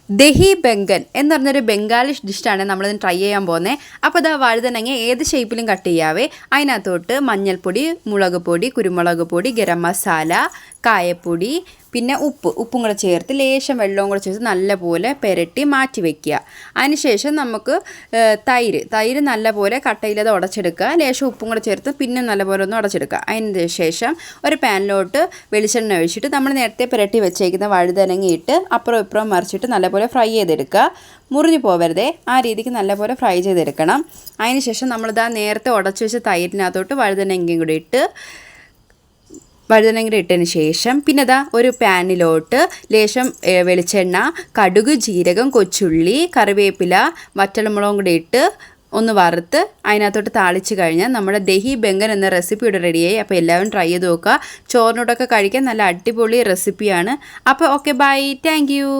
ദഹി ബെങ്കൻ എന്ന് പറഞ്ഞൊരു ബംഗാളിഷ് ഡിഷാണ് നമ്മളിന്ന് ട്രൈ ചെയ്യാൻ പോകുന്നത്. അപ്പോൾ ഇതാ വഴുതനങ്ങ ഏത് ഷേപ്പിലും കട്ട് ചെയ്യാവേ. അതിനകത്തോട്ട് മഞ്ഞൾപ്പൊടി, മുളക് പൊടി, കുരുമുളക് പൊടി, ഗരം മസാല, കായപ്പൊടി, പിന്നെ ഉപ്പും കൂടെ ചേർത്ത് ലേശം വെള്ളവും കൂടെ ചേർത്ത് നല്ലപോലെ പുരട്ടി മാറ്റി വയ്ക്കുക. അതിനുശേഷം നമുക്ക് തൈര് നല്ലപോലെ കട്ടയിലത് ഉടച്ചെടുക്കുക. ലേശം ഉപ്പും കൂടെ ചേർത്ത് പിന്നെ നല്ലപോലെ ഒന്ന് ഉടച്ചെടുക്കുക. അതിന് ശേഷം ഒരു പാനിലോട്ട് വെളിച്ചെണ്ണ ഒഴിച്ചിട്ട് നമ്മൾ നേരത്തെ പുരട്ടി വെച്ചേക്കുന്ന വഴുതനങ്ങ ഇട്ട് അപ്പുറം ഇപ്പുറം മറിച്ചിട്ട് നല്ലപോലെ ഫ്രൈ ചെയ്തെടുക്കുക. മുറിഞ്ഞു പോവരുതേ, ആ രീതിക്ക് നല്ലപോലെ ഫ്രൈ ചെയ്തെടുക്കണം. അതിനുശേഷം നമ്മളിതാ നേരത്തെ ഉടച്ച് വെച്ച തൈരിനകത്തോട്ട് വഴുതനങ്ങയും കൂടി ഇട്ടതിന് ശേഷം പിന്നെ ഒരു പാനിലോട്ട് ലേശം വെളിച്ചെണ്ണ, കടുക്, ജീരകം, കൊച്ചുള്ളി, കറിവേപ്പില, വറ്റൽമുളകും കൂടി ഇട്ട് ഒന്ന് വറുത്ത് അതിനകത്തോട്ട് താളിച്ച് കഴിഞ്ഞാൽ നമ്മുടെ ദഹി ബെങ്കൻ എന്ന റെസിപ്പി ഇവിടെ റെഡിയായി. അപ്പോൾ എല്ലാവരും ട്രൈ ചെയ്ത് നോക്കുക. ചോറിനോടൊക്കെ കഴിക്കാൻ നല്ല അടിപൊളി റെസിപ്പിയാണ്. അപ്പോൾ ഓക്കെ, ബൈ, താങ്ക് യു.